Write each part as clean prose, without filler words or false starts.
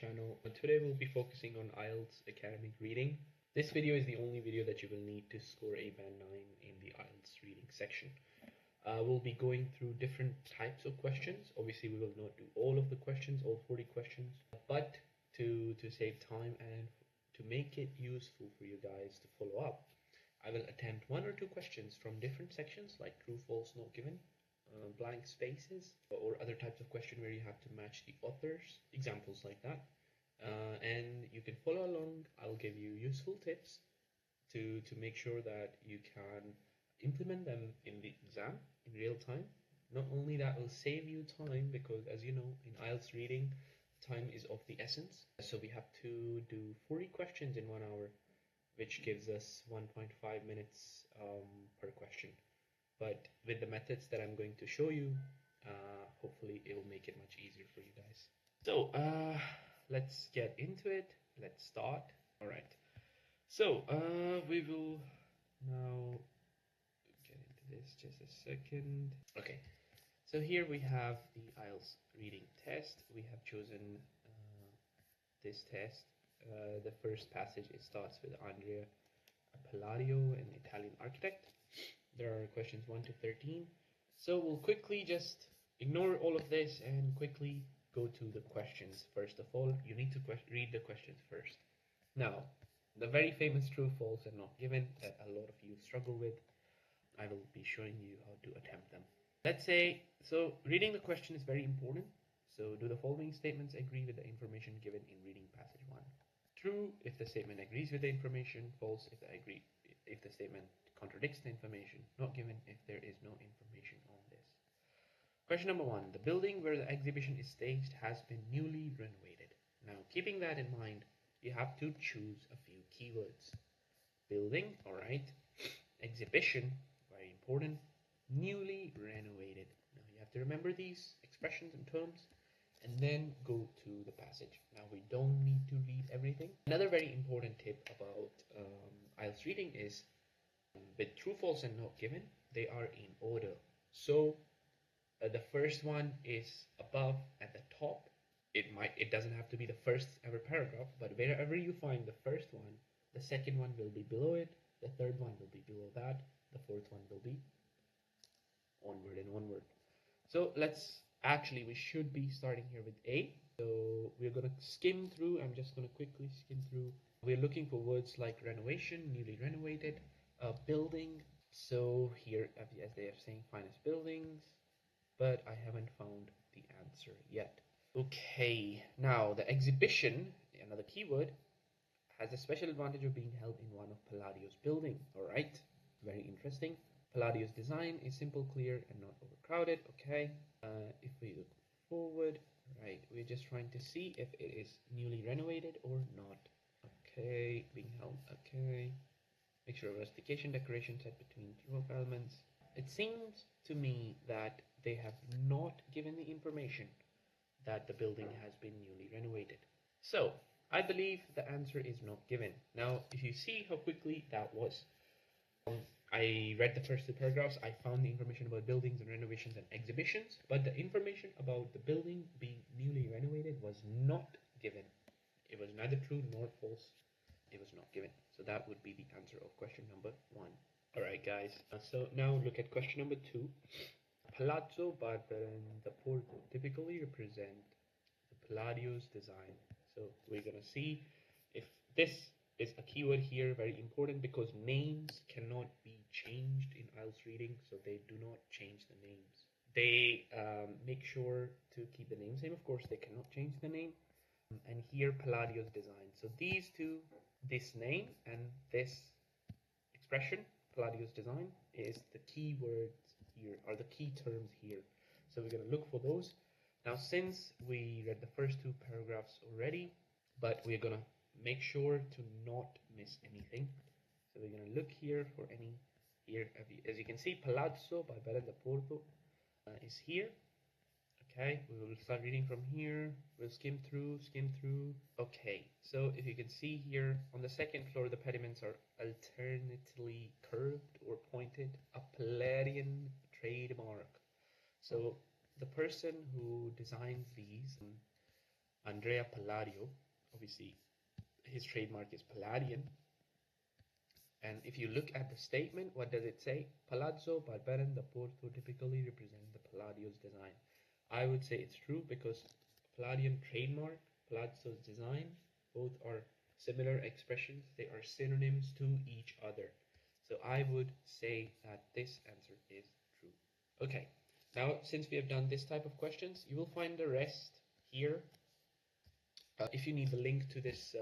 channel. Today we'll be focusing on Ielts academic reading. This video is the only video that you will need to score a band 9 in the Ielts reading section. We'll be going through different types of questions. Obviously we will not do all of the questions, all 40 questions, but to save time and to make it useful for you guys to follow up, I will attempt one or two questions from different sections like true, false, not given, blank spaces, or other types of question where you have to match the authors, examples like that. And you can follow along. I'll give you useful tips to make sure that you can implement them in the exam in real time. Not only that will save you time, because as you know, in Ielts reading, time is of the essence. So we have to do 40 questions in 1 hour, which gives us 1.5 minutes per question. But with the methods that I'm going to show you, hopefully it will make it much easier for you guys. So let's get into it. Let's start. All right. So we will now get into this just a second. Okay. So here we have the Ielts reading test. We have chosen this test. The first passage, it starts with Andrea Palladio, an Italian architect. There are questions 1 to 13. So we'll quickly just ignore all of this and quickly go to the questions. First of all, you need to read the questions first. Now, the very famous true, false, and not given that a lot of you struggle with, I will be showing you how to attempt them. Let's say, so reading the question is very important. So do the following statements agree with the information given in reading passage 1? True if the statement agrees with the information, false if the statement contradicts the information, not given if there is no information on this. Question number 1. The building where the exhibition is staged has been newly renovated. Now, keeping that in mind, you have to choose a few keywords. Building, all right. Exhibition, very important. Newly renovated. Now, you have to remember these expressions and terms and then go to the passage. Now, we don't need to read everything. Another very important tip about Ielts reading is with true, false, and not given, they are in order. So the first one is above at the top. It doesn't have to be the first ever paragraph, but wherever you find the first one, the second one will be below it, the third one will be below that, the fourth one will be onward and onward. So we should be starting here with A. So we're going to skim through. I'm just going to quickly skim through. We're looking for words like renovation, newly renovated, building. So here, as they are saying, finest buildings, but I haven't found the answer yet. Okay, now the exhibition, another keyword, has a special advantage of being held in one of Palladio's building. All right, very interesting. Palladio's design is simple, clear, and not overcrowded. Okay, if we look forward, right, we're just trying to see if it is newly renovated or not. Okay, being held. Okay. Picture of rustication, decoration set between two of elements. It seems to me that they have not given the information that the building has been newly renovated. So I believe the answer is not given. Now, if you see how quickly that was, I read the first two paragraphs. I found the information about buildings and renovations and exhibitions, but the information about the building being newly renovated was not given. It was neither true nor false. It was not given. So that would be the answer of question number 1. Alright guys, so now look at question number 2. Palazzo Barberini the Porto typically represent the Palladio's design. So we're going to see if this is a keyword here, very important, because names cannot be changed in Ielts reading, so they do not change the names. They make sure to keep the name same. Of course, they cannot change the name. And here, Palladio's design. So these two, this name and this expression, Palladio's design, is the key words here, are the key terms here. So we're going to look for those. Now, since we read the first two paragraphs already, but we're going to make sure to not miss anything. So we're going to look here for any, here, as you can see, Palazzo by Barberini da Porto is here. Okay, we will start reading from here. We'll skim through. Okay, so if you can see here, on the second floor, the pediments are alternately curved or pointed, a Palladian trademark. So the person who designs these Andrea Palladio. Obviously, his trademark is Palladian. And if you look at the statement, what does it say? Palazzo Barberan da Porto typically represent the Palladio's design. I would say it's true because Palladian trademark, Palazzo's design, both are similar expressions. They are synonyms to each other. So I would say that this answer is true. Okay, now since we have done this type of questions, you will find the rest here. If you need the link to this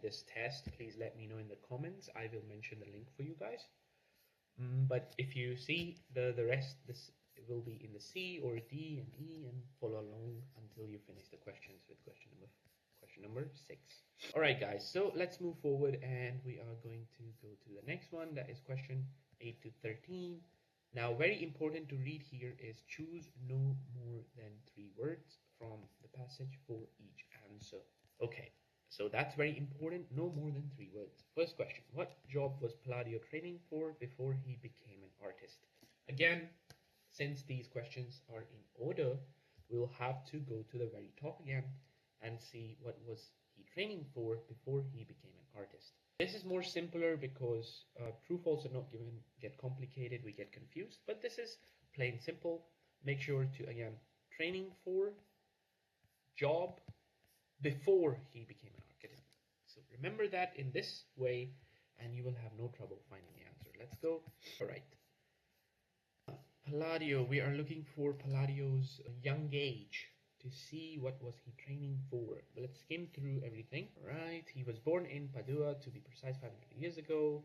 this test, please let me know in the comments. I will mention the link for you guys. But if you see the rest, this will be in the C or D and E, and follow along until you finish the questions with question number 6. All right, guys. So let's move forward, and we are going to go to the next one. That is question 8 to 13. Now, very important to read here is choose no more than 3 words from the passage for each answer. Okay, so that's very important. No more than 3 words. First question. What job was Palladio training for before he became an artist? Again, since these questions are in order, we'll have to go to the very top again and see what was he training for before he became an artist. This is more simpler because true false are not given, get complicated, we get confused, but this is plain simple. Make sure to, again, training for job before he became an architect. So remember that in this way and you will have no trouble finding the answer. Let's go. All right. Palladio, we are looking for Palladio's young age to see what was he training for. But let's skim through everything. All right, he was born in Padua, to be precise, 500 years ago.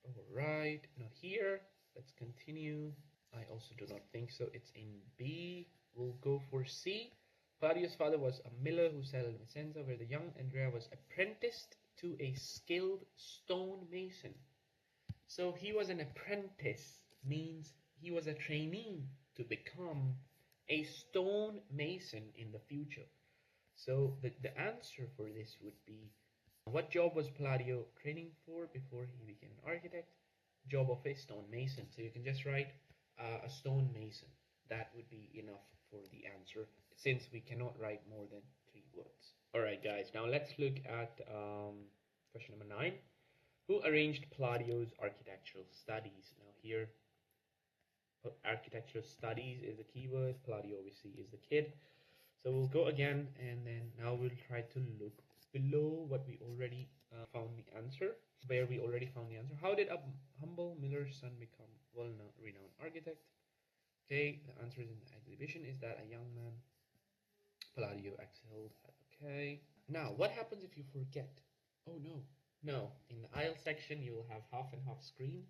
All right, not here. Let's continue. I also do not think so. It's in B. We'll go for C. Palladio's father was a miller who settled in Vicenza, where the young Andrea was apprenticed to a skilled stonemason. So he was an apprentice, means he was a trainee to become a stonemason in the future. So the answer for this would be, what job was Palladio training for before he became an architect? Job of a stonemason. So you can just write a stonemason. That would be enough for the answer, since we cannot write more than 3 words. Alright guys, now let's look at question number 9. Who arranged Palladio's architectural studies? Now here, architectural studies is the keyword. Palladio obviously is the kid. So we'll go again, and then now we'll try to look below what we already found the answer, where we already found the answer. How did a humble miller's son become well-renowned architect? Okay, the answer is in the exhibition. Is that a young man Palladio excelled at? Okay. Now, what happens if you forget? Oh no. No, in the Ielts section you will have half and half screen,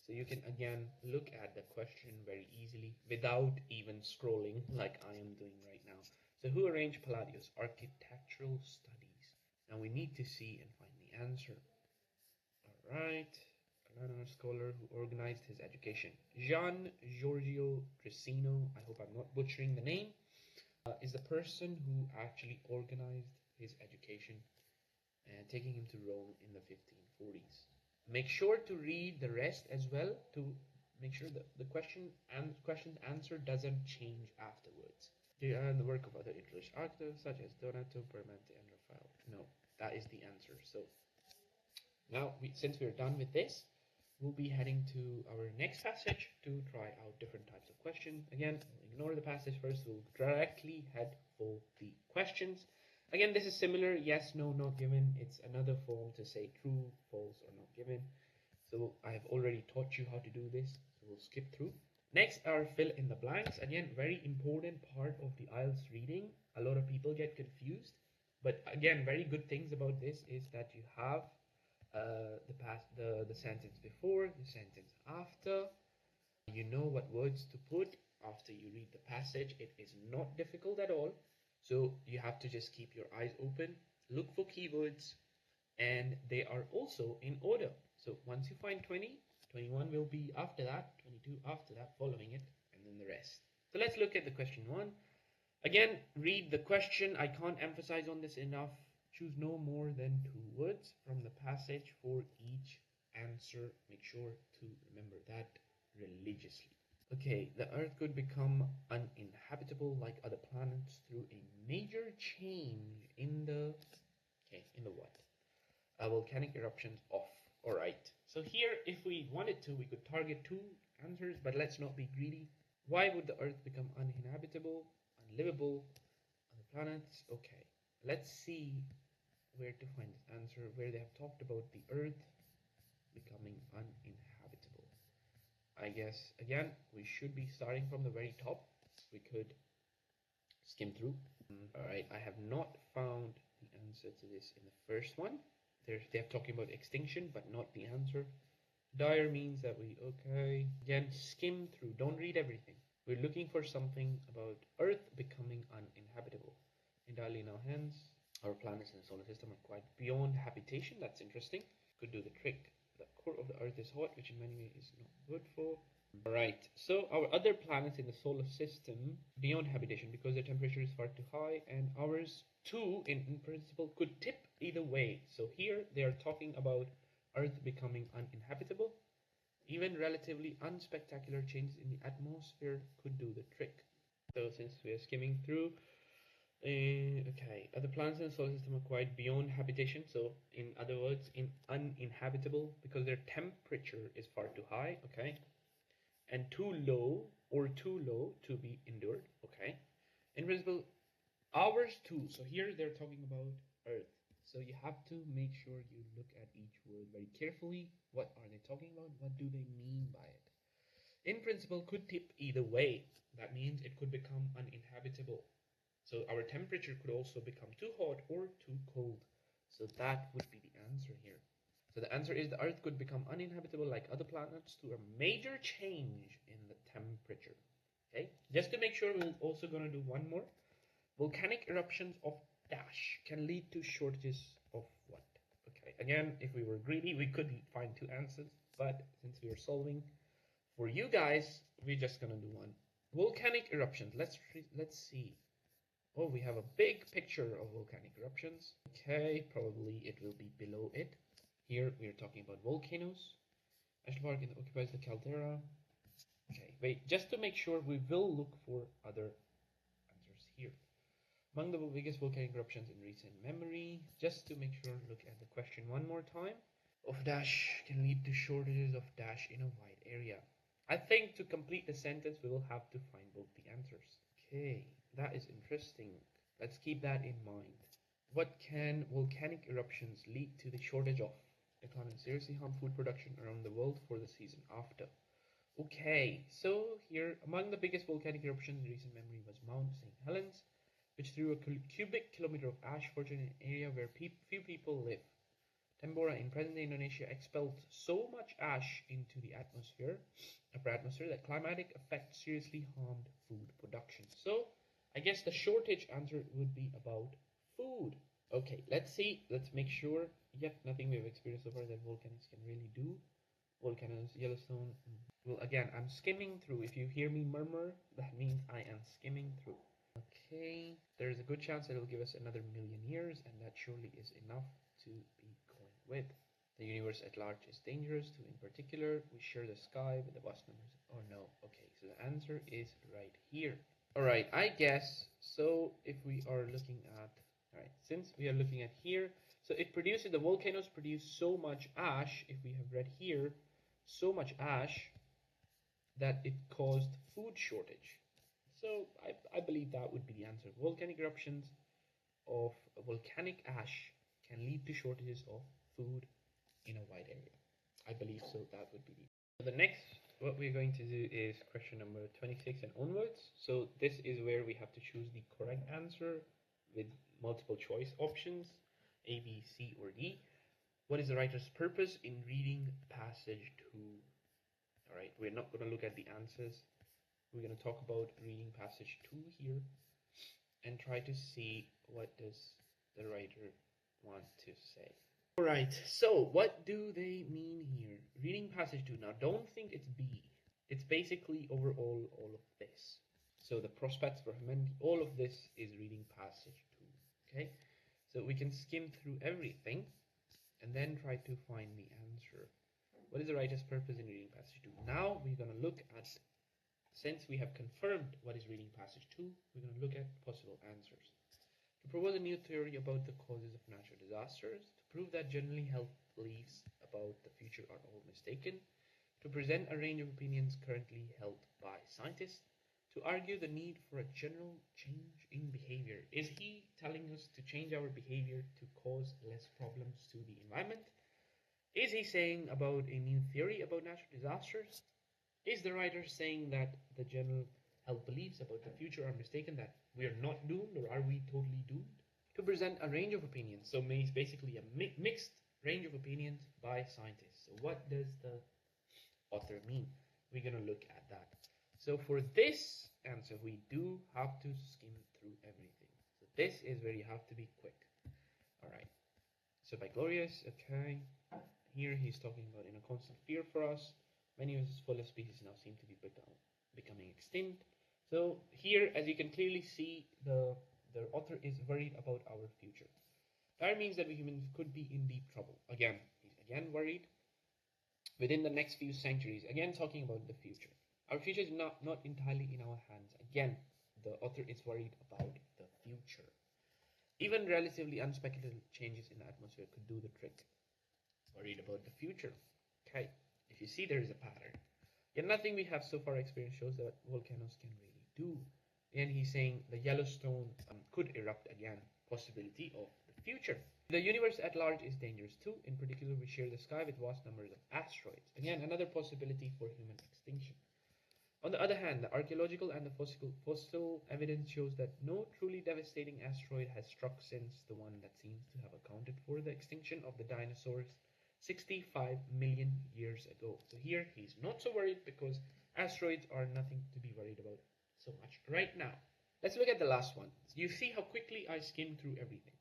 so you can again look at the question very easily without even scrolling like I am doing right now. So who arranged Palladio's architectural studies? Now we need to see and find the answer. Alright, another scholar who organized his education. Gian Giorgio Trissino, I hope I'm not butchering the name, is the person who actually organized his education and taking him to Rome in the 1540s. Make sure to read the rest as well to make sure that the question's answer doesn't change afterwards. And the work of other English architects such as Donato, Bramante, and Raphael. No, that is the answer. So now, since we're done with this, we'll be heading to our next passage to try out different types of questions. Again, ignore the passage first. We'll directly head for the questions. Again, this is similar. Yes, no, not given. It's another form to say true, false, or not given. So I have already taught you how to do this. So we'll skip through. Next are fill in the blanks. Again, very important part of the IELTS reading. A lot of people get confused. But again, very good things about this is that you have the sentence before, the sentence after. You know what words to put after you read the passage. It is not difficult at all. So you have to just keep your eyes open, look for keywords, and they are also in order. So once you find 20, 21 will be after that, 22 after that, following it, and then the rest. So let's look at the question 1. Again, read the question. I can't emphasize on this enough. Choose no more than 2 words from the passage for each answer. Make sure to remember that religiously. Okay, the Earth could become uninhabitable like other planets through a major change in the what? Volcanic eruptions off. Alright, so here if we wanted to, we could target two answers, but let's not be greedy. Why would the Earth become uninhabitable, unlivable, other planets? Okay, let's see where to find this answer, where they have talked about the Earth becoming uninhabitable. I guess, again, we should be starting from the very top. We could skim through. Alright, I have not found the answer to this in the first one. They're talking about extinction, but not the answer. Dire means that again, skim through, don't read everything. We're looking for something about Earth becoming uninhabitable. Entirely in our hands. Our planets in the solar system are quite beyond habitation. That's interesting. Could do the trick. The core of the Earth is hot, which in many ways is not good for. Alright, so our other planets in the solar system beyond habitation because their temperature is far too high, and ours too, in principle, could tip either way. So here they are talking about Earth becoming uninhabitable. Even relatively unspectacular changes in the atmosphere could do the trick. So since we are skimming through, okay, other planets in the solar system are quite beyond habitation. So in other words, uninhabitable because their temperature is far too high. Okay, and too low to be endured. Okay, in principle, ours too. So here they're talking about Earth. So you have to make sure you look at each word very carefully. What are they talking about? What do they mean by it? In principle, could tip either way. That means it could become uninhabitable. So our temperature could also become too hot or too cold. So that would be the answer here. So the answer is the Earth could become uninhabitable like other planets through a major change in the temperature. Okay, just to make sure, we're also going to do one more. Volcanic eruptions of dash can lead to shortages of what? Okay, again, if we were greedy, we could find two answers, but since we are solving for you guys, we're just gonna do one. Volcanic eruptions. Let's see. Oh, we have a big picture of volcanic eruptions. Okay, probably it will be below it. Here we are talking about volcanoes. National Park occupies the caldera. Okay, wait, just to make sure, we will look for other answers here. Among the biggest volcanic eruptions in recent memory, just to make sure, look at the question one more time. Of dash can lead to shortages of dash in a wide area. I think to complete the sentence, we will have to find both the answers. Okay, that is interesting. Let's keep that in mind. What can volcanic eruptions lead to the shortage of? They can seriously harm food production around the world for the season after. Okay, so here, among the biggest volcanic eruptions in recent memory was Mount St. Helens, which threw a cubic kilometer of ash forged in an area where few people live. Tambora in present-day Indonesia expelled so much ash into the upper atmosphere, that climatic effects seriously harmed food production. So, I guess the shortage answer would be about food. Okay, let's see. Let's make sure. Yet nothing we've experienced so far that volcanoes can really do. Volcanoes, Yellowstone. Well, again, I'm skimming through. If you hear me murmur, that means I am skimming through. Okay, there's a good chance that it'll give us another million years, and that surely is enough to be going with. The universe at large is dangerous to, in particular, we share the sky with the vast numbers. Oh no, okay, so the answer is right here. Alright, I guess, so if we are looking at, alright, since we are looking at here, so the volcanoes produce so much ash, if we have read here, so much ash that it caused food shortage. So I believe that would be the answer. Volcanic eruptions of volcanic ash can lead to shortages of food in a wide area. I believe so. That would be the. So the next, what we're going to do is question number 26 and onwards. So this is where we have to choose the correct answer with multiple choice options, A, B, C, or D. What is the writer's purpose in reading passage 2? All right, we're not going to look at the answers. We're going to talk about reading passage 2 here and try to see what does the writer want to say. Alright, so what do they mean here? Reading passage 2. Now don't think it's B. It's basically overall all of this. So the prospects for humanity, all of this is reading passage 2. Okay? So we can skim through everything and then try to find the answer. What is the writer's purpose in reading passage 2? Now we're going to look at since we have confirmed what is reading passage 2, we're going to look at possible answers. To propose a new theory about the causes of natural disasters, to prove that generally held beliefs about the future are all mistaken, to present a range of opinions currently held by scientists, to argue the need for a general change in behavior. Is he telling us to change our behavior to cause less problems to the environment? Is he saying about a new theory about natural disasters? Is the writer saying that the general held beliefs about the future are mistaken, that we are not doomed, or are we totally doomed? To present a range of opinions, so basically a mixed range of opinions by scientists. So what does the author mean? We're going to look at that. So for this answer, we do have to skim through everything. So this is where you have to be quick. All right. So by Glorious, okay. Here he's talking about in a constant fear for us. Many of his fullest species now seem to be becoming extinct. So here, as you can clearly see, the author is worried about our future. That means that we humans could be in deep trouble. Again, he's again worried. Within the next few centuries, again talking about the future. Our future is not entirely in our hands. Again, the author is worried about the future. Even relatively unspeculated changes in the atmosphere could do the trick. Worried about the future. Okay, if you see, there is a pattern. Yet nothing we have so far experienced shows that volcanoes can really do. And he's saying the Yellowstone could erupt again. Possibility of the future. The universe at large is dangerous too. In particular, we share the sky with vast numbers of asteroids. Again, another possibility for human extinction. On the other hand, the archaeological and the fossil evidence shows that no truly devastating asteroid has struck since the one that seems to have accounted for the extinction of the dinosaurs 65 million years ago. So here he's not so worried because asteroids are nothing to be worried about so much right now. Let's look at the last one. You see how quickly I skimmed through everything.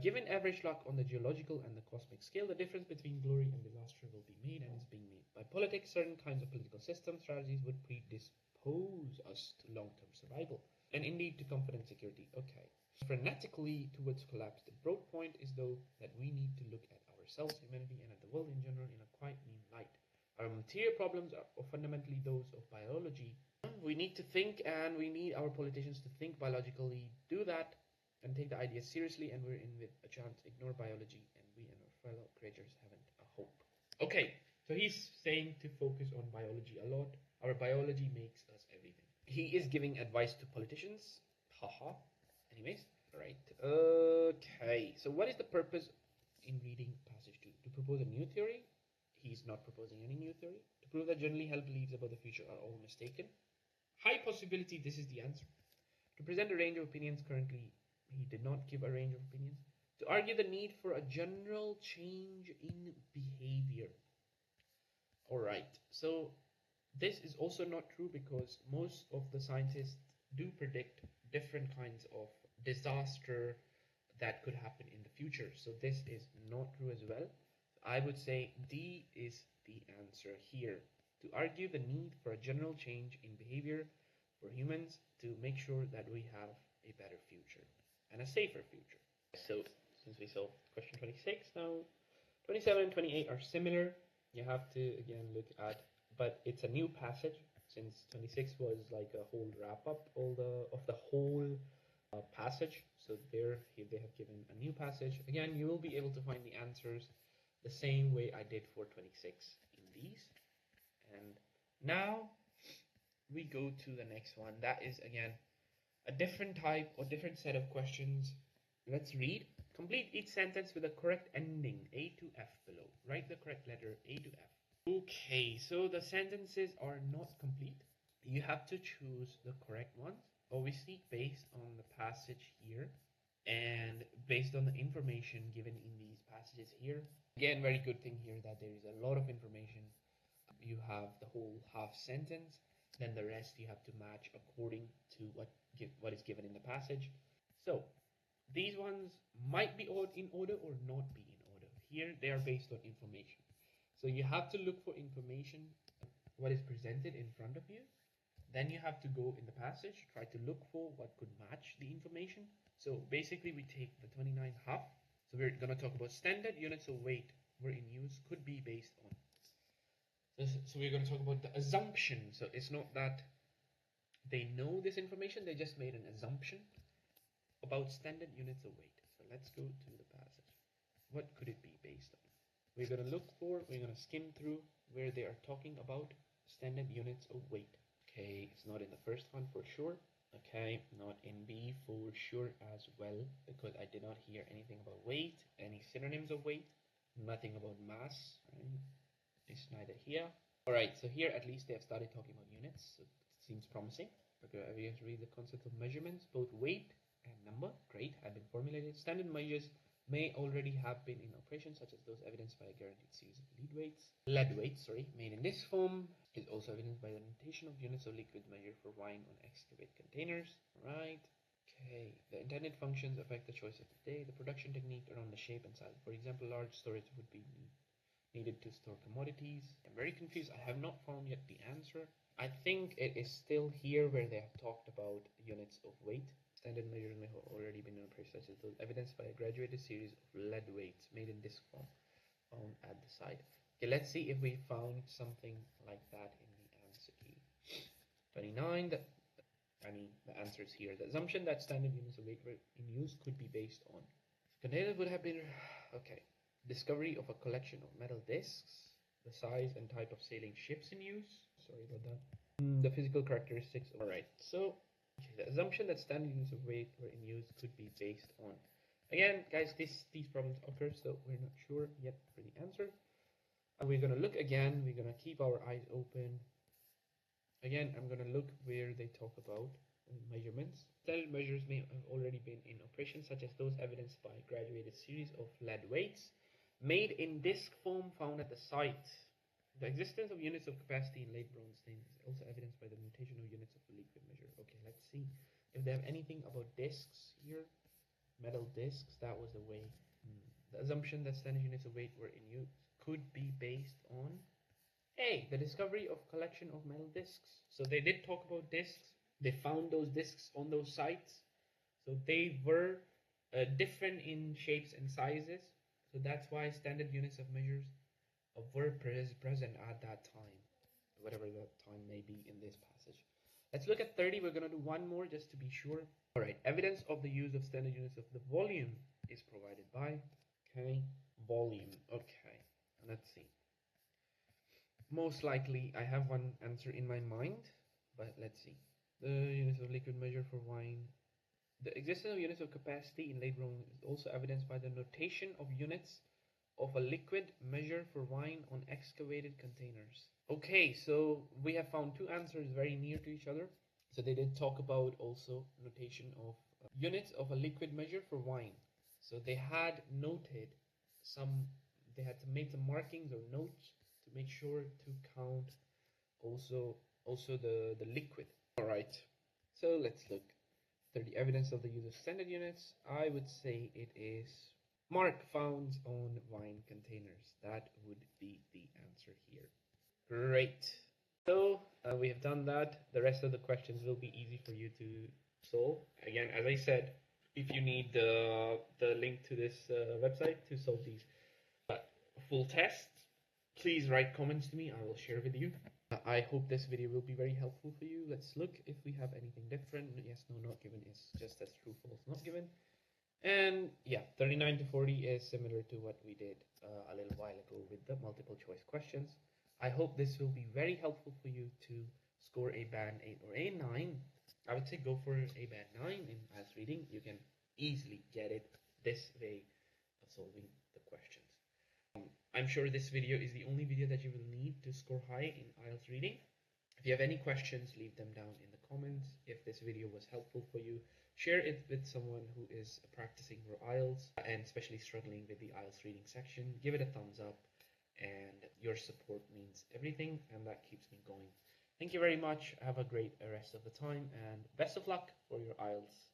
Given average luck on the geological and the cosmic scale, the difference between glory and disaster will be made and is being made. By politics, certain kinds of political systems, strategies would predispose us to long-term survival, and indeed to comfort and security. Okay. Frenetically towards collapse. The broad point is, though, that we need to look at ourselves, humanity, and at the world in general in a quite new light. Our material problems are fundamentally those of biology. We need to think, and we need our politicians to think biologically, do that, and take the ideas seriously, and we're in with a chance. Ignore biology, and we and our fellow creatures haven't a hope. Okay, so he's saying to focus on biology a lot. Our biology makes us everything. He is giving advice to politicians. Haha. Anyways, alright. Okay, so what is the purpose in reading passage 2? To propose a new theory? He's not proposing any new theory. To prove that generally held beliefs about the future are all mistaken? High possibility this is the answer. To present a range of opinions currently, he did not give a range of opinions. To argue the need for a general change in behavior. Alright, so this is also not true because most of the scientists do predict different kinds of disaster that could happen in the future. So this is not true as well. I would say D is the answer here. To argue the need for a general change in behavior for humans to make sure that we have a better future and a safer future. So since we saw question 26, now 27 and 28 are similar. You have to again look at, but it's a new passage since 26 was like a whole wrap up of the whole passage. So there they have given a new passage. Again, you will be able to find the answers the same way I did for 26 in these. And now we go to the next one. That is again a different type or different set of questions. Let's read. Complete each sentence with a correct ending, A to F below. Write the correct letter A to F. Okay, so the sentences are not complete. You have to choose the correct ones, obviously based on the passage here and based on the information given in these passages here. Again, very good thing here that there is a lot of information. You have the whole half sentence, then the rest you have to match according to what is given in the passage. So these ones might be in order or not be in order. Here they are based on information. So you have to look for information, what is presented in front of you. Then you have to go in the passage, try to look for what could match the information. So basically we take the 29 half. So we're going to talk about standard units of weight were in use could be based on. So we're going to talk about the assumption. So it's not that they know this information, they just made an assumption about standard units of weight. So let's go to the passage. What could it be based on? We're going to skim through where they are talking about standard units of weight. Okay, it's not in the first one for sure. Okay, not in B for sure as well, because I did not hear anything about weight, any synonyms of weight, nothing about mass, right? It's neither here. Alright, so here at least they have started talking about units, so it seems promising. Okay, we have to read the concept of measurements, both weight and number, great, have been formulated. Standard measures may already have been in operation, such as those evidenced by a guaranteed series of lead weights, made in this form, is also evidenced by the notation of units of liquid measure for wine on excavated containers. Right. Okay. The intended functions affect the choice of the day. The production technique around the shape and size. For example, large storage would be needed to store commodities. I'm very confused. I have not found yet the answer. I think it is still here where they have talked about units of weight. Standard measures may have already been in operation, such as those evidenced by a graduated series of lead weights made in disc form found at the site. Okay, let's see if we found something like that in the answer key. 29, the answer is here. The assumption that standard units of weight were in use could be based on. Containers would have been, okay, discovery of a collection of metal discs, the size and type of sailing ships in use. Sorry about that. The physical characteristics. Alright, so okay, the assumption that standard units of weight were in use could be based on. Again, guys, these problems occur, so we're not sure yet for the answer. And we're going to look again. We're going to keep our eyes open. Again, I'm going to look where they talk about measurements. Standard measures may have already been in operation, such as those evidenced by a graduated series of lead weights made in disc form found at the site. The existence of units of capacity in late Bronze Age is also evidenced by the notation of units of liquid measure. Okay, let's see if they have anything about discs here. Metal discs, that was the way. The assumption that standard units of weight were in use could be based on the discovery of collection of metal discs. So they did talk about discs. They found those discs on those sites. So they were different in shapes and sizes. So that's why standard units of measures were present at that time, whatever that time may be in this passage. Let's look at 30. We're going to do one more just to be sure. All right, evidence of the use of standard units of the volume is provided by, okay, volume. Okay, let's see. Most likely I have one answer in my mind, but let's see. The units of liquid measure for wine. The existence of units of capacity in late Rome is also evidenced by the notation of units of a liquid measure for wine on excavated containers. Okay, so we have found two answers very near to each other. So they did talk about also notation of units of a liquid measure for wine. So they had noted they had to make some markings or notes to make sure to count also the liquid. All right, so let's look. 30 evidence of the use of standard units. I would say it is mark found on wine containers. That would be the answer here. Great. So we have done that. The rest of the questions will be easy for you to solve. Again, as I said, if you need the link to this website to solve these full tests, please write comments to me. I will share with you. I hope this video will be very helpful for you. Let's look if we have anything different. Yes, no, not given is just as true, false, not given. And yeah, 39 to 40 is similar to what we did a little while ago with the multiple choice questions. I hope this will be very helpful for you to score a band 8 or a 9. I would say go for a band 9 in IELTS reading. You can easily get it this way of solving the questions. I'm sure this video is the only video that you will need to score high in IELTS reading. If you have any questions, leave them down in the comments. If this video was helpful for you, share it with someone who is practicing for IELTS and especially struggling with the IELTS reading section. Give it a thumbs up, and your support means everything, and that keeps me going. Thank you very much. Have a great rest of the time, and best of luck for your IELTS